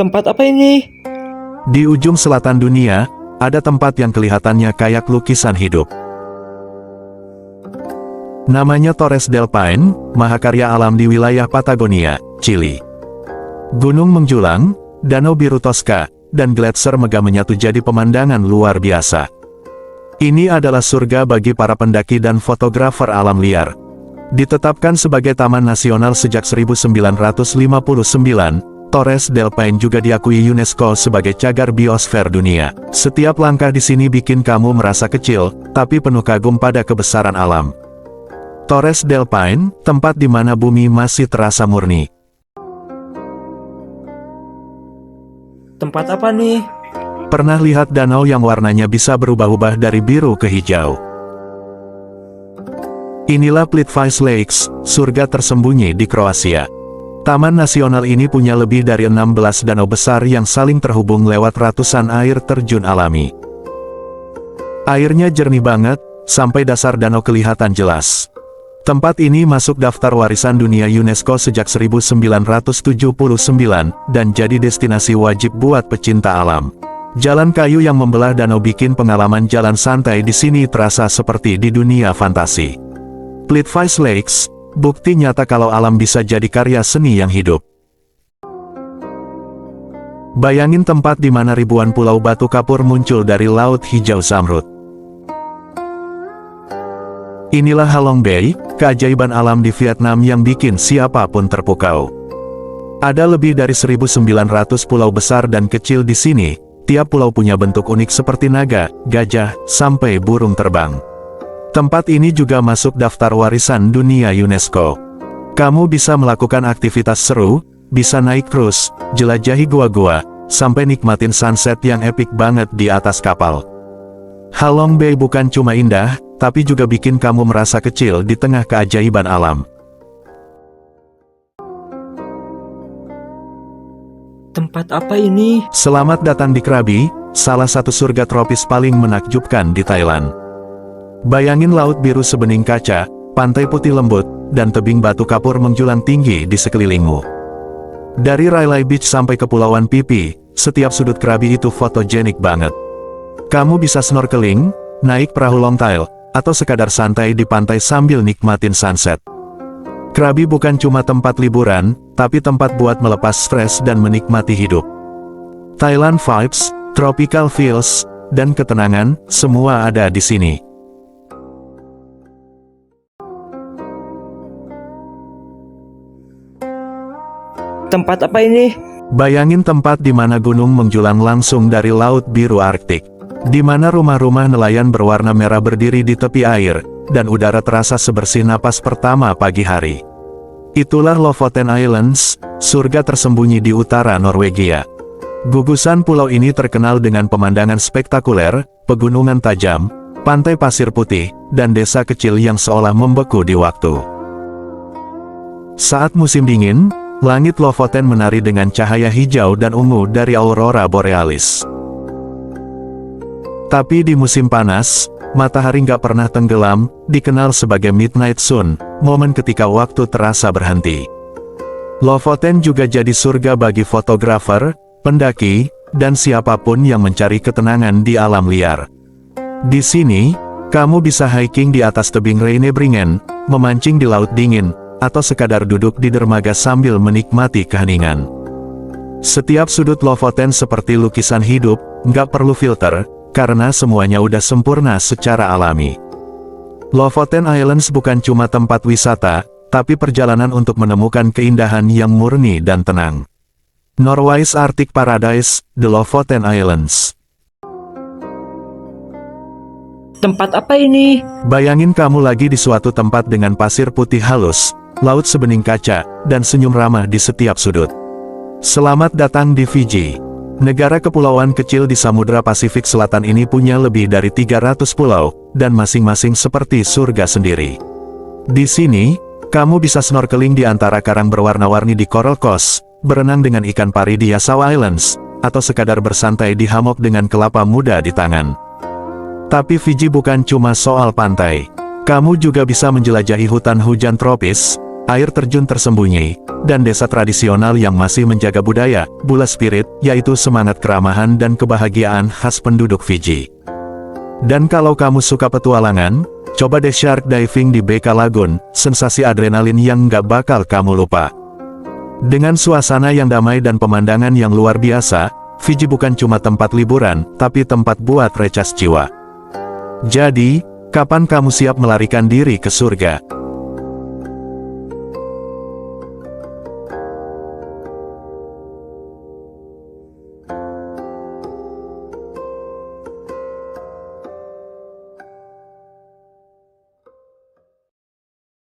Tempat apa ini? Di ujung selatan dunia, ada tempat yang kelihatannya kayak lukisan hidup. Namanya Torres del Paine, mahakarya alam di wilayah Patagonia, Chili. Gunung menjulang, danau biru Tosca, dan gletser megah menyatu jadi pemandangan luar biasa. Ini adalah surga bagi para pendaki dan fotografer alam liar. Ditetapkan sebagai Taman Nasional sejak 1959, Torres del Paine juga diakui UNESCO sebagai cagar biosfer dunia. Setiap langkah di sini bikin kamu merasa kecil, tapi penuh kagum pada kebesaran alam. Torres del Paine, tempat di mana bumi masih terasa murni. Tempat apa nih? Pernah lihat danau yang warnanya bisa berubah-ubah dari biru ke hijau? Inilah Plitvice Lakes, surga tersembunyi di Kroasia. Taman nasional ini punya lebih dari 16 danau besar yang saling terhubung lewat ratusan air terjun alami. Airnya jernih banget, sampai dasar danau kelihatan jelas. Tempat ini masuk daftar warisan dunia UNESCO sejak 1979, dan jadi destinasi wajib buat pecinta alam. Jalan kayu yang membelah danau bikin pengalaman jalan santai di sini terasa seperti di dunia fantasi. Plitvice Lakes, bukti nyata kalau alam bisa jadi karya seni yang hidup. Bayangin tempat di mana ribuan pulau batu kapur muncul dari laut hijau zamrud. Inilah Halong Bay, keajaiban alam di Vietnam yang bikin siapapun terpukau. Ada lebih dari 1.900 pulau besar dan kecil di sini, tiap pulau punya bentuk unik seperti naga, gajah, sampai burung terbang. Tempat ini juga masuk daftar warisan dunia UNESCO. Kamu bisa melakukan aktivitas seru, bisa naik cruise, jelajahi gua-gua, sampai nikmatin sunset yang epik banget di atas kapal. Halong Bay bukan cuma indah, tapi juga bikin kamu merasa kecil di tengah keajaiban alam. Tempat apa ini? Selamat datang di Krabi, salah satu surga tropis paling menakjubkan di Thailand. Bayangin laut biru sebening kaca, pantai putih lembut, dan tebing batu kapur menjulang tinggi di sekelilingmu. Dari Railay Beach sampai Kepulauan Phi Phi, setiap sudut Krabi itu fotogenik banget. Kamu bisa snorkeling, naik perahu longtail, atau sekadar santai di pantai sambil nikmatin sunset. Krabi bukan cuma tempat liburan, tapi tempat buat melepas stres dan menikmati hidup. Thailand vibes, tropical feels, dan ketenangan, semua ada di sini. Tempat apa ini? Bayangin tempat di mana gunung menjulang langsung dari Laut Biru Arktik. Di mana rumah-rumah nelayan berwarna merah berdiri di tepi air, dan udara terasa sebersih napas pertama pagi hari. Itulah Lofoten Islands, surga tersembunyi di utara Norwegia. Gugusan pulau ini terkenal dengan pemandangan spektakuler, pegunungan tajam, pantai pasir putih, dan desa kecil yang seolah membeku di waktu. Saat musim dingin, langit Lofoten menari dengan cahaya hijau dan ungu dari aurora borealis. Tapi di musim panas, matahari nggak pernah tenggelam, dikenal sebagai midnight sun, momen ketika waktu terasa berhenti. Lofoten juga jadi surga bagi fotografer, pendaki, dan siapapun yang mencari ketenangan di alam liar. Di sini, kamu bisa hiking di atas tebing Reinebringen, memancing di laut dingin, atau sekadar duduk di dermaga sambil menikmati keheningan. Setiap sudut Lofoten seperti lukisan hidup, nggak perlu filter, karena semuanya udah sempurna secara alami. Lofoten Islands bukan cuma tempat wisata, tapi perjalanan untuk menemukan keindahan yang murni dan tenang. Norway's Arctic Paradise, The Lofoten Islands. Tempat apa ini? Bayangin kamu lagi di suatu tempat dengan pasir putih halus, laut sebening kaca, dan senyum ramah di setiap sudut. Selamat datang di Fiji. Negara kepulauan kecil di Samudra Pasifik Selatan ini punya lebih dari 300 pulau, dan masing-masing seperti surga sendiri. Di sini, kamu bisa snorkeling di antara karang berwarna-warni di Coral Coast, berenang dengan ikan pari di Yasawa Islands, atau sekadar bersantai di hammock dengan kelapa muda di tangan. Tapi Fiji bukan cuma soal pantai. Kamu juga bisa menjelajahi hutan hujan tropis, air terjun tersembunyi, dan desa tradisional yang masih menjaga budaya, Bula Spirit, yaitu semangat keramahan dan kebahagiaan khas penduduk Fiji. Dan kalau kamu suka petualangan, coba deh shark diving di Beka Lagoon, sensasi adrenalin yang nggak bakal kamu lupa. Dengan suasana yang damai dan pemandangan yang luar biasa, Fiji bukan cuma tempat liburan, tapi tempat buat recas jiwa. Jadi, kapan kamu siap melarikan diri ke surga?